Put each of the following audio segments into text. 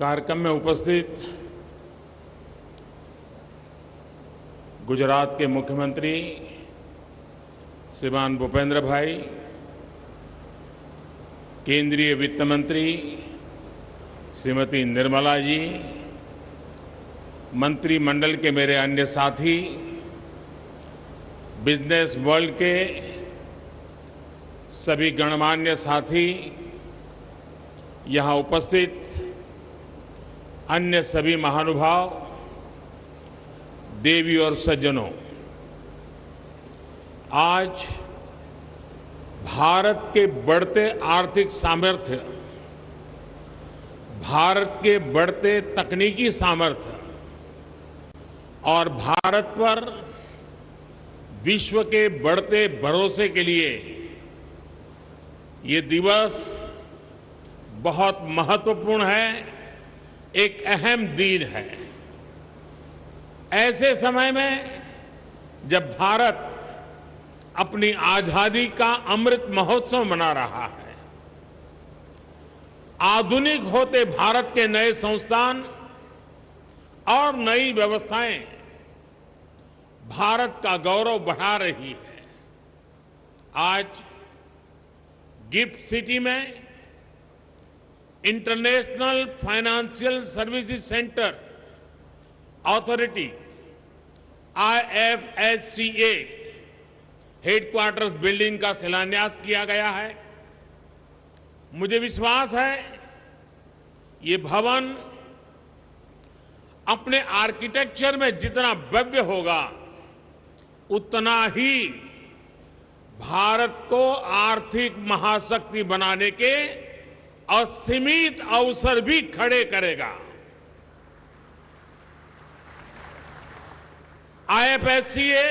कार्यक्रम में उपस्थित गुजरात के मुख्यमंत्री श्रीमान भूपेंद्र भाई, केंद्रीय वित्त मंत्री श्रीमती निर्मला जी, मंत्रिमंडल के मेरे अन्य साथी, बिजनेस वर्ल्ड के सभी गणमान्य साथी, यहाँ उपस्थित अन्य सभी महानुभाव, देवी और सज्जनों, आज भारत के बढ़ते आर्थिक सामर्थ्य, भारत के बढ़ते तकनीकी सामर्थ्य और भारत पर विश्व के बढ़ते भरोसे के लिए ये दिवस बहुत महत्वपूर्ण है, एक अहम दिन है। ऐसे समय में जब भारत अपनी आजादी का अमृत महोत्सव मना रहा है, आधुनिक होते भारत के नए संस्थान और नई व्यवस्थाएं भारत का गौरव बढ़ा रही है। आज गिफ्ट सिटी में international financial services centre authority IFSCA headquarters building का शिलान्यास किया गया है। मुझे विश्वास है ये भवन अपने आर्किटेक्चर में जितना भव्य होगा उतना ही भारत को आर्थिक महाशक्ति बनाने के असीमित अवसर भी खड़े करेगा। IFSCA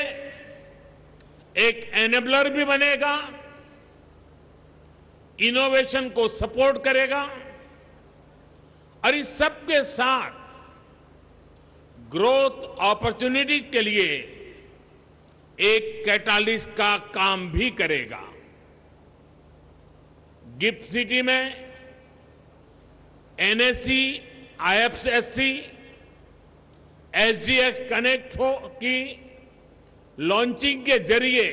एक एनेबलर भी बनेगा, इनोवेशन को सपोर्ट करेगा और इस सब के साथ ग्रोथ अपॉर्चुनिटीज के लिए एक कैटालिस्ट का काम भी करेगा। गिफ्ट सिटी में NSE, IFSC, SGX कनेक्ट की लॉन्चिंग के जरिए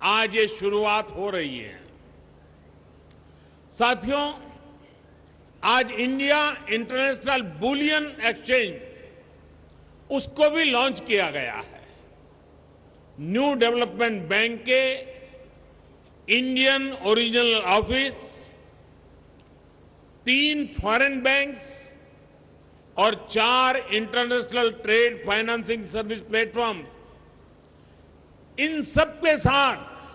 आज ये शुरुआत हो रही है। साथियों, आज इंडिया इंटरनेशनल बुलियन एक्सचेंज उसको भी लॉन्च किया गया है। न्यू डेवलपमेंट बैंक के Indian original office, 3 foreign banks और 4 international trade financing service platform, इन सब के साथ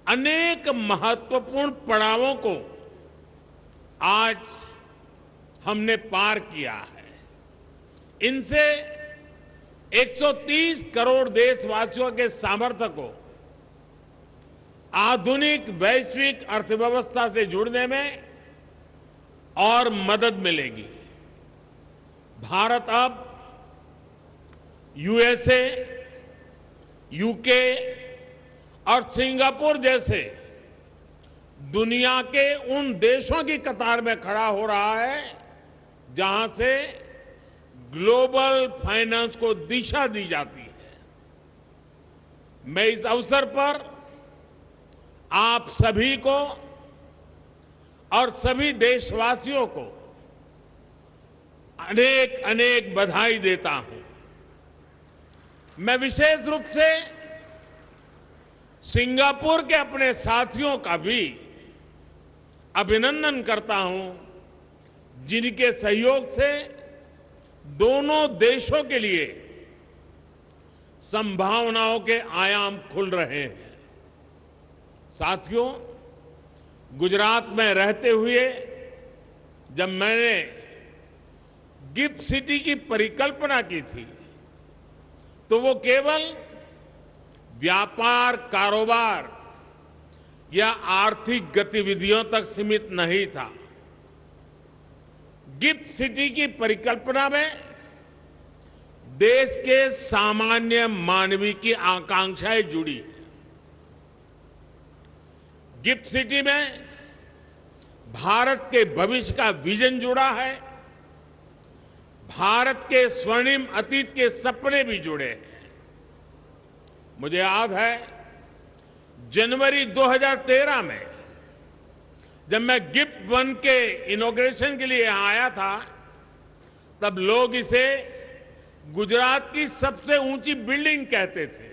अनेक महत्वपूर्ण पड़ावों को आज हमने पार किया है। इनसे 130 करोड़ देशवासियों के सामर्थ्य को आधुनिक वैश्विक अर्थव्यवस्था से जुड़ने में और मदद मिलेगी। भारत अब USA, UK और सिंगापुर जैसे दुनिया के उन देशों की कतार में खड़ा हो रहा है जहां से ग्लोबल फाइनेंस को दिशा दी जाती है। मैं इस अवसर पर आप सभी को और सभी देशवासियों को अनेक अनेक बधाई देता हूं। मैं विशेष रूप से सिंगापुर के अपने साथियों का भी अभिनंदन करता हूं, जिनके सहयोग से दोनों देशों के लिए संभावनाओं के आयाम खुल रहे हैं। साथियों, गुजरात में रहते हुए जब मैंने गिफ्ट सिटी की परिकल्पना की थी तो वो केवल व्यापार, कारोबार या आर्थिक गतिविधियों तक सीमित नहीं था। गिफ्ट सिटी की परिकल्पना में देश के सामान्य मानवीय की आकांक्षाएं जुड़ी। गिफ्ट सिटी में भारत के भविष्य का विजन जुड़ा है, भारत के स्वर्णिम अतीत के सपने भी जुड़े हैं। मुझे याद है जनवरी 2013 में जब मैं गिफ्ट वन के इनॉग्रेशन के लिए यहां आया था, तब लोग इसे गुजरात की सबसे ऊंची बिल्डिंग कहते थे।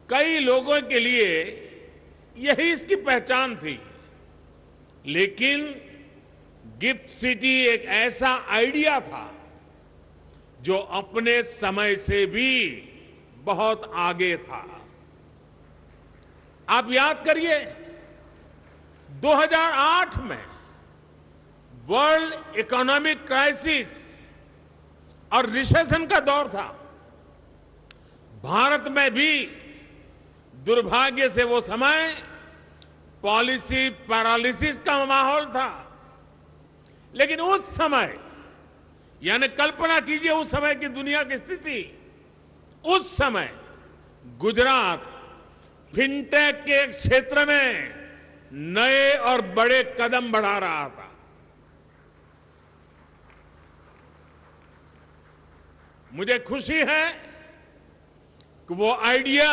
कई लोगों के लिए यही इसकी पहचान थी। लेकिन गिफ्ट सिटी एक ऐसा आइडिया था जो अपने समय से भी बहुत आगे था। आप याद करिए 2008 में वर्ल्ड इकोनॉमिक क्राइसिस और रिसेशन का दौर था। भारत में भी दुर्भाग्य से वो समय पॉलिसी पैरालिसिस का माहौल था। लेकिन उस समय, यानी कल्पना कीजिए उस समय की दुनिया की स्थिति, उस समय गुजरात फिनटेक के क्षेत्र में नए और बड़े कदम बढ़ा रहा था। मुझे खुशी है कि वो आइडिया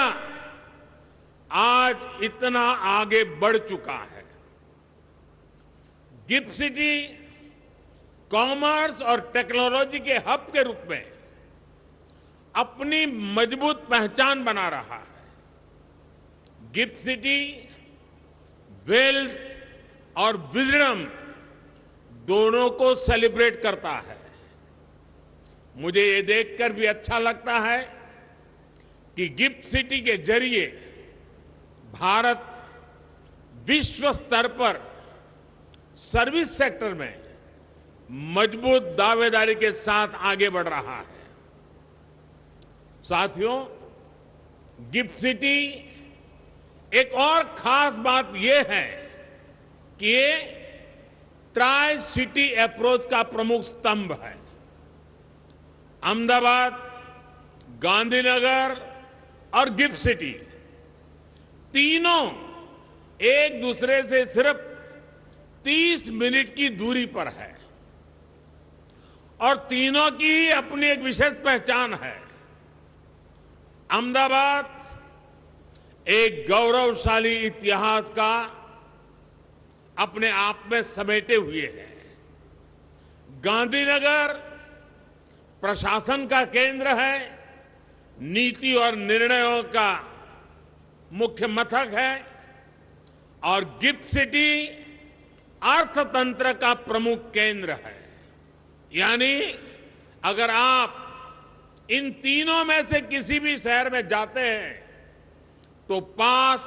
आज इतना आगे बढ़ चुका है। गिफ्ट सिटी कॉमर्स और टेक्नोलॉजी के हब के रूप में अपनी मजबूत पहचान बना रहा है। गिफ्ट सिटी वेल्थ और विजडम दोनों को सेलिब्रेट करता है। मुझे ये देखकर भी अच्छा लगता है कि गिफ्ट सिटी के जरिए भारत विश्व स्तर पर सर्विस सेक्टर में मजबूत दावेदारी के साथ आगे बढ़ रहा है। साथियों, गिफ्ट सिटी एक और खास बात यह है कि ये ट्राई सिटी अप्रोच का प्रमुख स्तंभ है। अहमदाबाद, गांधीनगर और गिफ्ट सिटी तीनों एक दूसरे से सिर्फ 30 मिनट की दूरी पर है और तीनों की ही अपनी एक विशेष पहचान है। अहमदाबाद एक गौरवशाली इतिहास का अपने आप में समेटे हुए है। गांधीनगर प्रशासन का केंद्र है, नीति और निर्णयों का मुख्य मथक है, और गिफ्ट सिटी अर्थतंत्र का प्रमुख केंद्र है। यानी अगर आप इन तीनों में से किसी भी शहर में जाते हैं तो पास,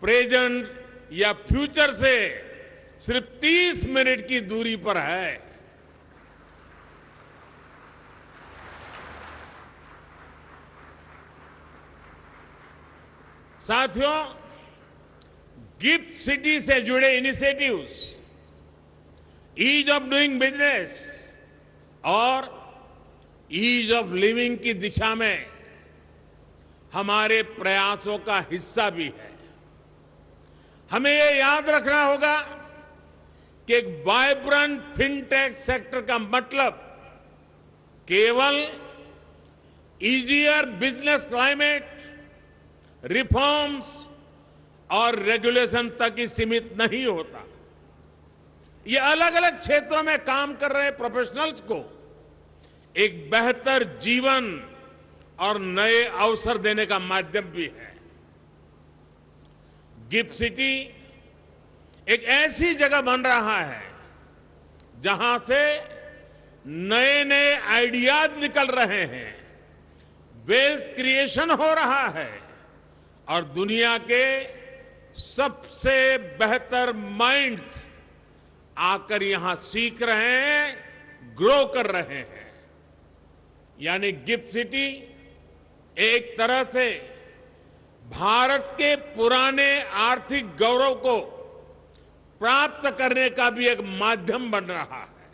प्रेजेंट या फ्यूचर से सिर्फ 30 मिनट की दूरी पर है। साथियों, गिफ्ट सिटी से जुड़े initiatives ease of doing business और ईज ऑफ लिविंग की दिशा में हमारे प्रयासों का हिस्सा भी है। हमें ये याद रखना होगा कि एक वाइब्रेंट फिनटेक सेक्टर का मतलब केवल इजियर बिजनेस क्लाइमेट, रिफॉर्म्स और रेगुलेशन तक ही सीमित नहीं होता। ये अलग अलग क्षेत्रों में काम कर रहे प्रोफेशनल्स को एक बेहतर जीवन और नए अवसर देने का माध्यम भी है। गिफ्ट सिटी एक ऐसी जगह बन रहा है जहां से नए नए आइडियाज निकल रहे हैं, वेल्थ क्रिएशन हो रहा है और दुनिया के सबसे बेहतर माइंड्स आकर यहां सीख रहे हैं, ग्रो कर रहे हैं। यानी गिफ्ट सिटी एक तरह से भारत के पुराने आर्थिक गौरव को प्राप्त करने का भी एक माध्यम बन रहा है।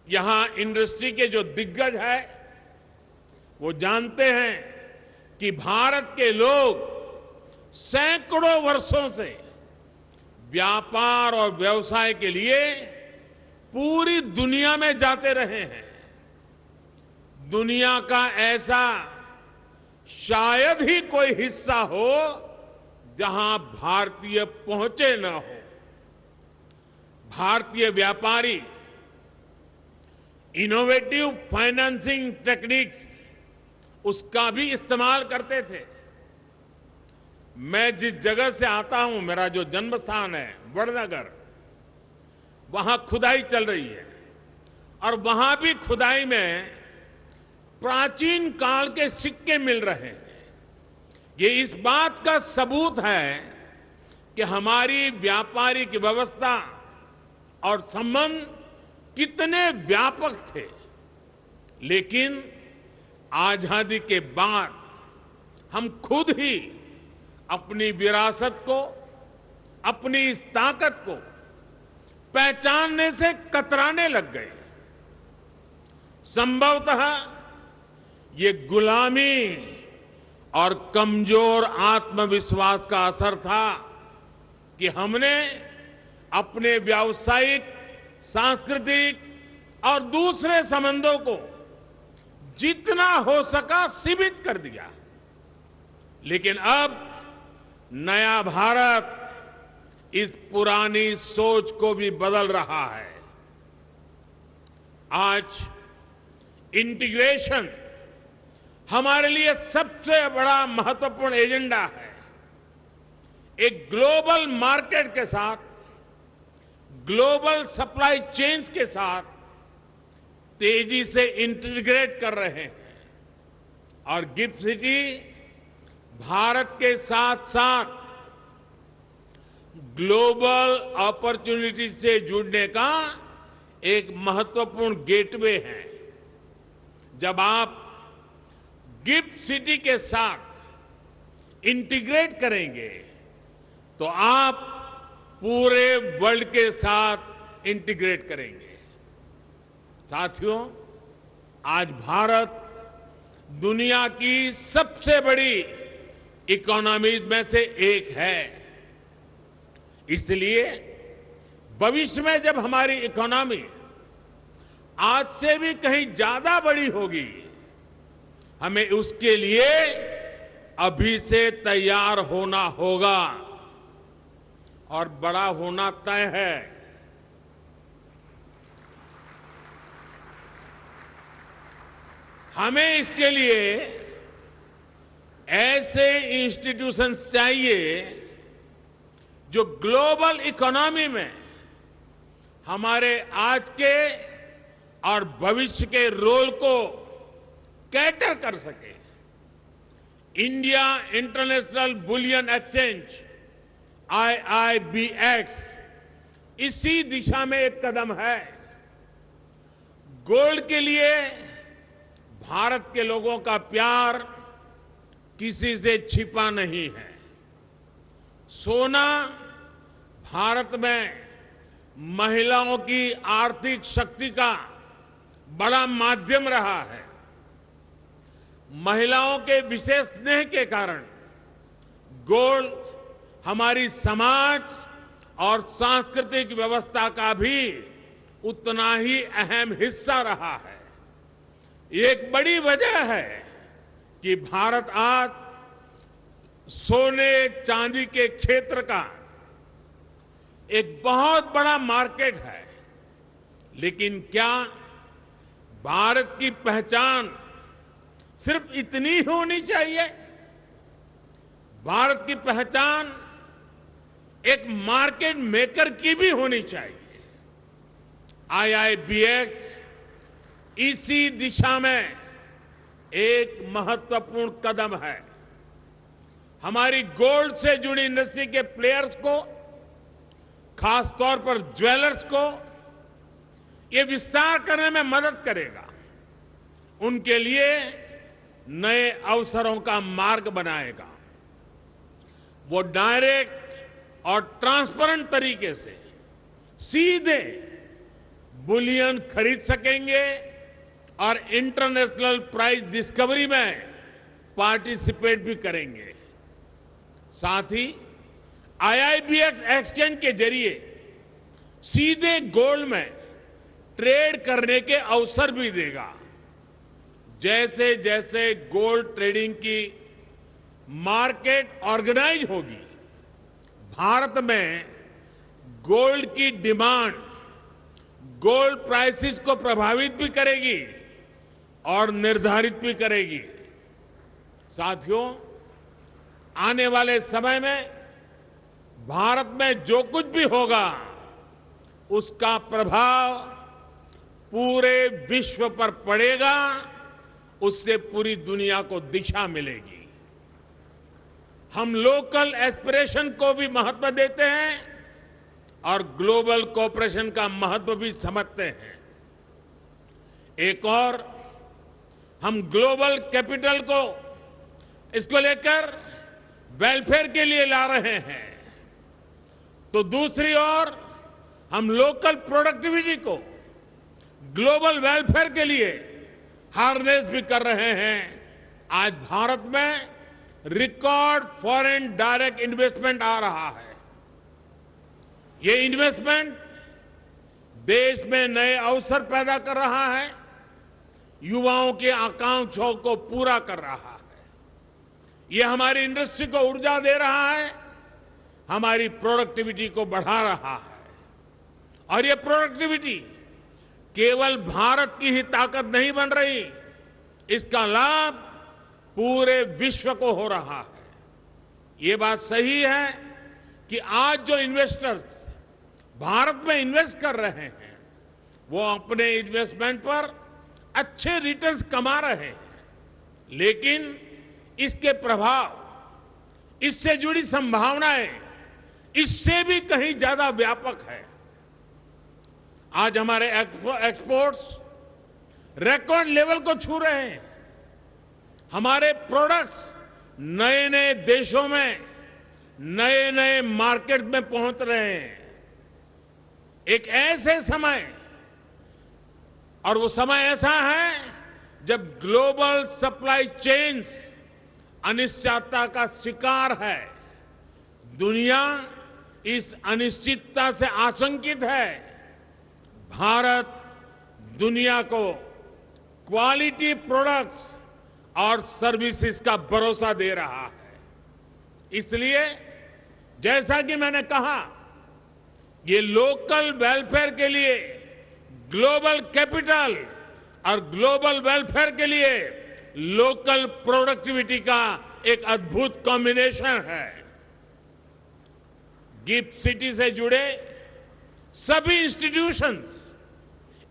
यहां इंडस्ट्री के जो दिग्गज हैं वो जानते हैं कि भारत के लोग सैकड़ों वर्षों से व्यापार और व्यवसाय के लिए पूरी दुनिया में जाते रहे हैं। दुनिया का ऐसा शायद ही कोई हिस्सा हो जहां भारतीय पहुंचे न हो। भारतीय व्यापारी इनोवेटिव फाइनेंसिंग टेक्निक्स उसका भी इस्तेमाल करते थे। मैं जिस जगह से आता हूं, मेरा जो जन्म स्थान है वडनगर, वहां खुदाई चल रही है और वहां भी खुदाई में प्राचीन काल के सिक्के मिल रहे हैं। ये इस बात का सबूत है कि हमारी व्यापारिक व्यवस्था और संबंध कितने व्यापक थे। लेकिन आजादी के बाद हम खुद ही अपनी विरासत को, अपनी इस ताकत को पहचानने से कतराने लग गए। संभवतः ये गुलामी और कमजोर आत्मविश्वास का असर था कि हमने अपने व्यावसायिक, सांस्कृतिक और दूसरे संबंधों को जितना हो सका सीमित कर दिया। लेकिन अब नया भारत इस पुरानी सोच को भी बदल रहा है। आज इंटीग्रेशन हमारे लिए सबसे बड़ा महत्वपूर्ण एजेंडा है। एक ग्लोबल मार्केट के साथ, ग्लोबल सप्लाई चेन्स के साथ तेजी से इंटीग्रेट कर रहे हैं और गिफ्ट सिटी भारत के साथ साथ ग्लोबल अपॉर्चुनिटी से जुड़ने का एक महत्वपूर्ण गेटवे है। जब आप गिफ्ट सिटी के साथ इंटीग्रेट करेंगे तो आप पूरे वर्ल्ड के साथ इंटीग्रेट करेंगे। साथियों, आज भारत दुनिया की सबसे बड़ी इकोनॉमीज में से एक है। इसलिए भविष्य में जब हमारी इकोनॉमी आज से भी कहीं ज्यादा बड़ी होगी, हमें उसके लिए अभी से तैयार होना होगा और बड़ा होना तय है। हमें इसके लिए ऐसे इंस्टीट्यूशंस चाहिए जो ग्लोबल इकोनॉमी में हमारे आज के और भविष्य के रोल को कैटर कर सके। India international bullion exchange IIBX इसी दिशा में एक कदम है। गोल्ड के लिए भारत के लोगों का प्यार किसी से छिपा नहीं है। सोना भारत में महिलाओं की आर्थिक शक्ति का बड़ा माध्यम रहा है। महिलाओं के विशेष स्नेह के कारण गोल्ड हमारी समाज और सांस्कृतिक व्यवस्था का भी उतना ही अहम हिस्सा रहा है। एक बड़ी वजह है कि भारत आज सोने चांदी के क्षेत्र का एक बहुत बड़ा मार्केट है। लेकिन क्या भारत की पहचान सिर्फ इतनी होनी चाहिए? भारत की पहचान एक मार्केट मेकर की भी होनी चाहिए। IIBX इसी दिशा में एक महत्वपूर्ण कदम है। हमारी गोल्ड से जुड़ी इंडस्ट्री के प्लेयर्स को, खासतौर पर ज्वेलर्स को ये विस्तार करने में मदद करेगा। उनके लिए नए अवसरों का मार्ग बनाएगा। वो डायरेक्ट और ट्रांसपेरेंट तरीके से सीधे बुलियन खरीद सकेंगे और इंटरनेशनल प्राइस डिस्कवरी में पार्टिसिपेट भी करेंगे। साथ ही आईआईबीएक्स एक्सचेंज के जरिए सीधे गोल्ड में ट्रेड करने के अवसर भी देगा। जैसे जैसे गोल्ड ट्रेडिंग की मार्केट ऑर्गेनाइज होगी, भारत में गोल्ड की डिमांड गोल्ड प्राइसेस को प्रभावित भी करेगी और निर्धारित भी करेगी। साथियों, आने वाले समय में भारत में जो कुछ भी होगा, उसका प्रभाव पूरे विश्व पर पड़ेगा, उससे पूरी दुनिया को दिशा मिलेगी। हम लोकल एस्पिरेशन को भी महत्व देते हैं और ग्लोबल कोऑपरेशन का महत्व भी समझते हैं। एक और हम ग्लोबल कैपिटल को इसको लेकर वेलफेयर के लिए ला रहे हैं, तो दूसरी ओर हम लोकल प्रोडक्टिविटी को ग्लोबल वेलफेयर के लिए हार्नेस भी कर रहे हैं। आज भारत में रिकॉर्ड फॉरेन डायरेक्ट इन्वेस्टमेंट आ रहा है। ये इन्वेस्टमेंट देश में नए अवसर पैदा कर रहा है, युवाओं की आकांक्षाओं को पूरा कर रहा है। ये हमारी इंडस्ट्री को ऊर्जा दे रहा है, हमारी प्रोडक्टिविटी को बढ़ा रहा है। और ये प्रोडक्टिविटी केवल भारत की ही ताकत नहीं बन रही, इसका लाभ पूरे विश्व को हो रहा है। ये बात सही है कि आज जो इन्वेस्टर्स भारत में इन्वेस्ट कर रहे हैं, वो अपने इन्वेस्टमेंट पर अच्छे रिटर्न्स कमा रहे हैं, लेकिन इसके प्रभाव, इससे जुड़ी संभावनाएं इससे भी कहीं ज्यादा व्यापक है। आज हमारे एक्सपोर्ट्स रिकॉर्ड लेवल को छू रहे हैं। हमारे प्रोडक्ट्स नए नए देशों में, नए नए मार्केट में पहुंच रहे हैं। एक ऐसे समय, और वो समय ऐसा है जब ग्लोबल सप्लाई चेन्स अनिश्चितता का शिकार है। दुनिया इस अनिश्चितता से आशंकित है। भारत दुनिया को क्वालिटी प्रोडक्ट्स और सर्विसेज का भरोसा दे रहा है। इसलिए जैसा कि मैंने कहा, ये लोकल वेलफेयर के लिए ग्लोबल कैपिटल और ग्लोबल वेलफेयर के लिए लोकल प्रोडक्टिविटी का एक अद्भुत कॉम्बिनेशन है। गिफ्ट सिटी से जुड़े सभी इंस्टीट्यूशंस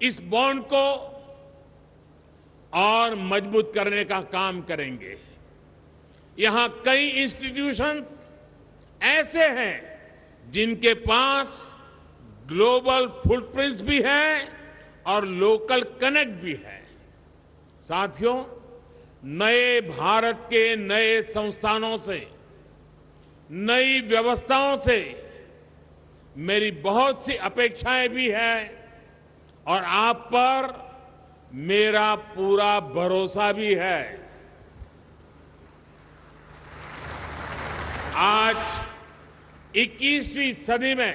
इस बॉन्ड को और मजबूत करने का काम करेंगे। यहां कई इंस्टीट्यूशंस ऐसे हैं जिनके पास ग्लोबल फुटप्रिंट्स भी है और लोकल कनेक्ट भी है। साथियों, नए भारत के नए संस्थानों से, नई व्यवस्थाओं से मेरी बहुत सी अपेक्षाएं भी हैं और आप पर मेरा पूरा भरोसा भी है। आज 21वीं सदी में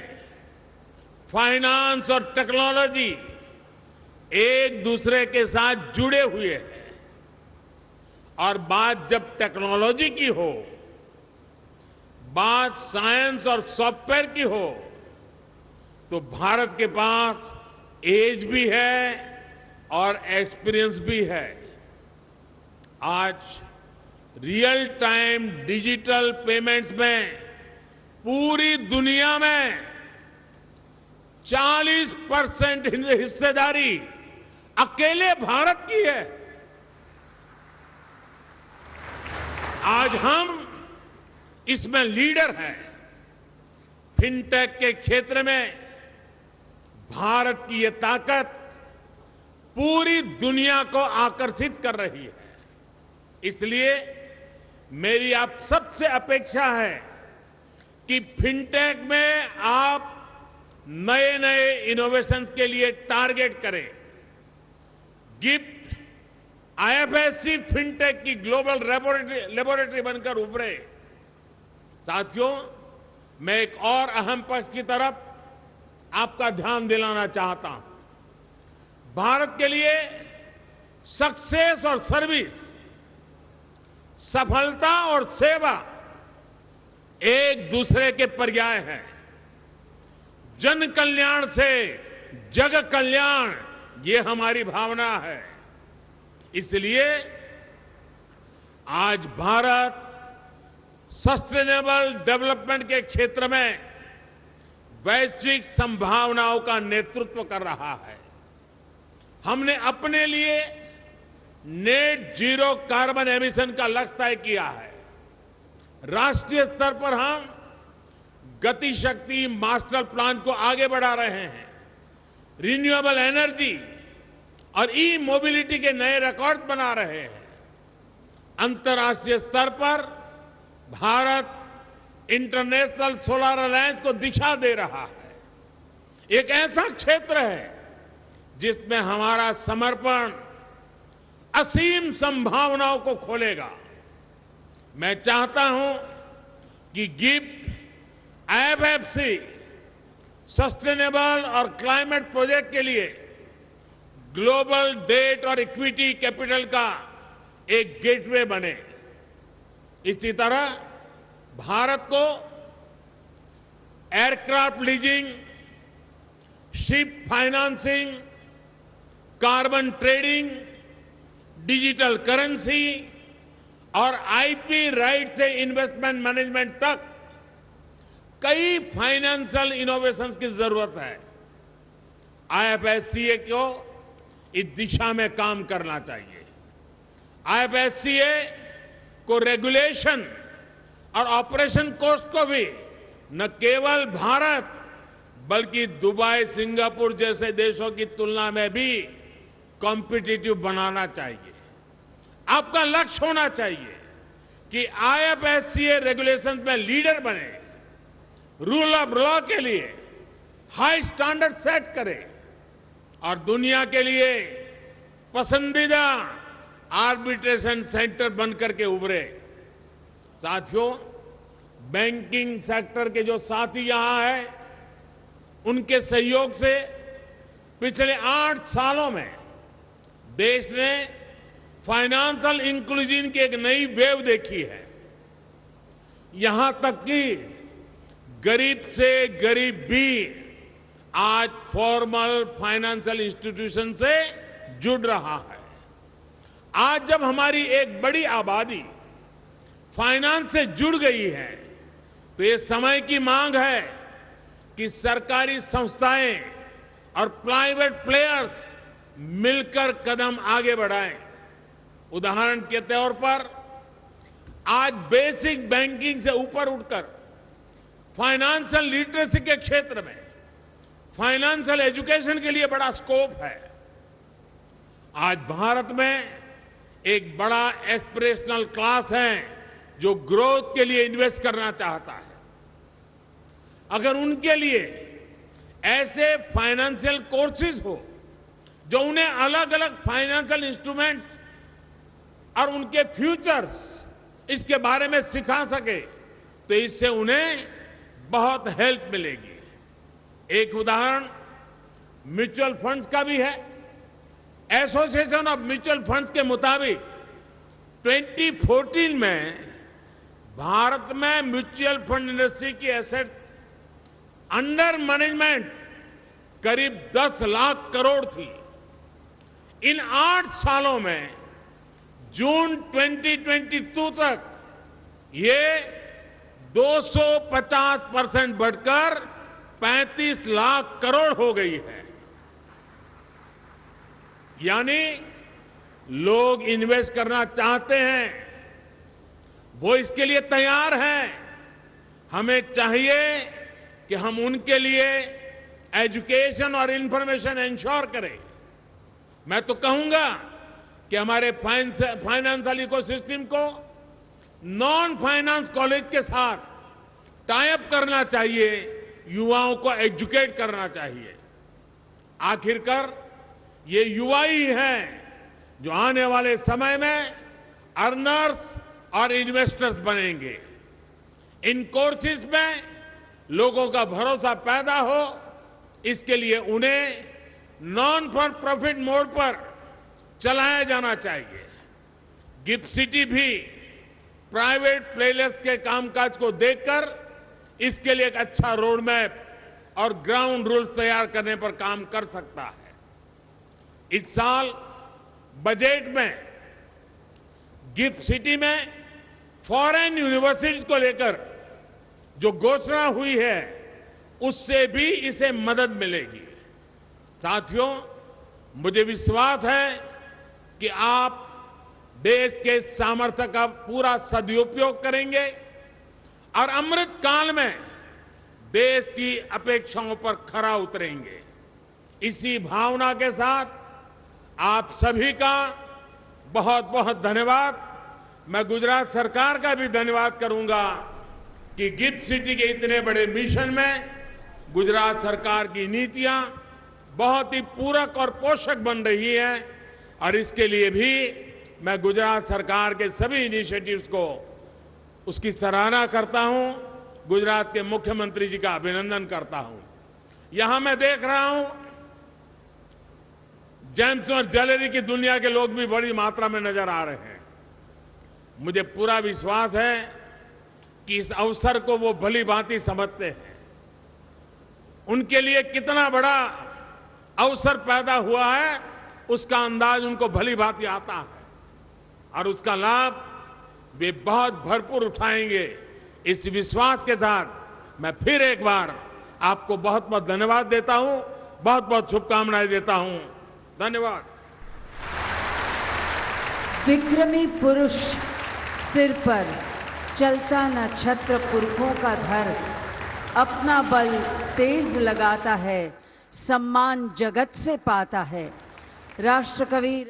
फाइनेंस और टेक्नोलॉजी एक दूसरे के साथ जुड़े हुए हैं, और बात जब टेक्नोलॉजी की हो, बात साइंस और सॉफ्टवेयर की हो, तो भारत के पास एज भी है और एक्सपीरियंस भी है। आज रियल टाइम डिजिटल पेमेंट्स में पूरी दुनिया में 40% हिस्सेदारी अकेले भारत की है। आज हम इसमें लीडर हैं। फिनटेक के क्षेत्र में भारत की ये ताकत पूरी दुनिया को आकर्षित कर रही है। इसलिए मेरी आप सबसे अपेक्षा है कि फिनटेक में आप नए नए इनोवेशंस के लिए टारगेट करें। गिफ्ट आईएफएससी फिनटेक की ग्लोबल लेबोरेटरी बनकर उभरे। साथियों, मैं एक और अहम पक्ष की तरफ आपका ध्यान दिलाना चाहता हूं। भारत के लिए सक्सेस और सर्विस, सफलता और सेवा एक दूसरे के पर्याय हैं। जन कल्याण से जग कल्याण, ये हमारी भावना है। इसलिए आज भारत सस्टेनेबल डेवलपमेंट के क्षेत्र में वैश्विक संभावनाओं का नेतृत्व कर रहा है। हमने अपने लिए नेट जीरो कार्बन एमिशन का लक्ष्य तय किया है। राष्ट्रीय स्तर पर हम गति शक्ति मास्टर प्लान को आगे बढ़ा रहे हैं। रिन्यूएबल एनर्जी और ई मोबिलिटी के नए रिकॉर्ड बना रहे हैं। अंतर्राष्ट्रीय स्तर पर भारत इंटरनेशनल सोलर अलायंस को दिशा दे रहा है। एक ऐसा क्षेत्र है जिसमें हमारा समर्पण असीम संभावनाओं को खोलेगा। मैं चाहता हूं कि गिफ्ट, आईएफएफसी, सस्टेनेबल और क्लाइमेट प्रोजेक्ट के लिए ग्लोबल डेट और इक्विटी कैपिटल का एक गेटवे बने। इसी तरह भारत को aircraft leasing, ship financing, carbon trading, digital currency और आईपी राइट से इन्वेस्टमेंट मैनेजमेंट तक कई फाइनेंशियल इनोवेशंस की जरूरत है। आईएफएससीए को इस दिशा में काम करना चाहिए। आईएफएससीए को रेगुलेशन और ऑपरेशन कॉस्ट को भी न केवल भारत बल्कि दुबई, सिंगापुर जैसे देशों की तुलना में भी कॉम्पिटिटिव बनाना चाहिए। आपका लक्ष्य होना चाहिए कि आईएफएससीए रेगुलेशंस में लीडर बने, रूल ऑफ लॉ के लिए हाई स्टैंडर्ड सेट करे और दुनिया के लिए पसंदीदा आर्बिट्रेशन सेंटर बनकर के उभरे। साथियों, बैंकिंग सेक्टर के जो साथी यहां हैं, उनके सहयोग से पिछले 8 सालों में देश ने फाइनेंशियल इंक्लूजन की एक नई वेव देखी है। यहां तक कि गरीब से गरीब भी आज फॉर्मल फाइनेंशियल इंस्टीट्यूशन से जुड़ रहा है। आज जब हमारी एक बड़ी आबादी फाइनेंस से जुड़ गई है, तो ये समय की मांग है कि सरकारी संस्थाएं और प्राइवेट प्लेयर्स मिलकर कदम आगे बढ़ाएं। उदाहरण के तौर पर आज बेसिक बैंकिंग से ऊपर उठकर फाइनेंशियल लिटरेसी के क्षेत्र में फाइनेंशियल एजुकेशन के लिए बड़ा स्कोप है। आज भारत में एक बड़ा एस्पिरेशनल क्लास है जो ग्रोथ के लिए इन्वेस्ट करना चाहता है। अगर उनके लिए ऐसे फाइनेंशियल कोर्सेज हो जो उन्हें अलग अलग फाइनेंशियल इंस्ट्रूमेंट्स और उनके फ्यूचर्स इसके बारे में सिखा सके, तो इससे उन्हें बहुत हेल्प मिलेगी। एक उदाहरण म्यूचुअल फंड्स का भी है। एसोसिएशन ऑफ म्यूचुअल फंड्स के मुताबिक 2014 में भारत में म्यूचुअल फंड इंडस्ट्री की एसेट्स अंडर मैनेजमेंट करीब 10 लाख करोड़ थी। इन 8 सालों में जून 2022 तक ये 250% बढ़कर 35 लाख करोड़ हो गई है। यानी लोग इन्वेस्ट करना चाहते हैं, वो इसके लिए तैयार हैं। हमें चाहिए कि हम उनके लिए एजुकेशन और इंफॉर्मेशन इंश्योर करें। मैं तो कहूंगा कि हमारे फाइनेंशियल इकोसिस्टम को नॉन फाइनेंस कॉलेज के साथ टाई अप करना चाहिए, युवाओं को एजुकेट करना चाहिए। आखिरकार ये युवा ही हैं जो आने वाले समय में अर्नर्स और इन्वेस्टर्स बनेंगे। इन कोर्सेज में लोगों का भरोसा पैदा हो, इसके लिए उन्हें नॉन फॉर प्रॉफिट मोड पर चलाया जाना चाहिए। गिफ्ट सिटी भी प्राइवेट प्लेयर्स के कामकाज को देखकर इसके लिए एक अच्छा रोड मैप और ग्राउंड रूल्स तैयार करने पर काम कर सकता है। इस साल बजट में गिफ्ट सिटी में फॉरेन यूनिवर्सिटीज को लेकर जो घोषणा हुई है, उससे भी इसे मदद मिलेगी। साथियों, मुझे विश्वास है कि आप देश के सामर्थ्य का पूरा सदुपयोग करेंगे और अमृत काल में देश की अपेक्षाओं पर खरा उतरेंगे। इसी भावना के साथ आप सभी का बहुत बहुत धन्यवाद। मैं गुजरात सरकार का भी धन्यवाद करूंगा कि गिफ्ट सिटी के इतने बड़े मिशन में गुजरात सरकार की नीतियां बहुत ही पूरक और पोषक बन रही है और इसके लिए भी मैं गुजरात सरकार के सभी इनिशिएटिव्स को उसकी सराहना करता हूं। गुजरात के मुख्यमंत्री जी का अभिनंदन करता हूं। यहां मैं देख रहा हूं जेम्स और ज्वेलरी की दुनिया के लोग भी बड़ी मात्रा में नजर आ रहे हैं। मुझे पूरा विश्वास है कि इस अवसर को वो भली भांति समझते हैं। उनके लिए कितना बड़ा अवसर पैदा हुआ है, उसका अंदाज उनको भली भांति आता है और उसका लाभ वे बहुत भरपूर उठाएंगे। इस विश्वास के साथ मैं फिर एक बार आपको बहुत बहुत धन्यवाद देता हूं, बहुत बहुत शुभकामनाएं देता हूं। धन्यवाद। विक्रमी पुरुष सिर पर चलता न छत्र पुरखों का धर, अपना बल तेज लगाता है, सम्मान जगत से पाता है। राष्ट्रकवि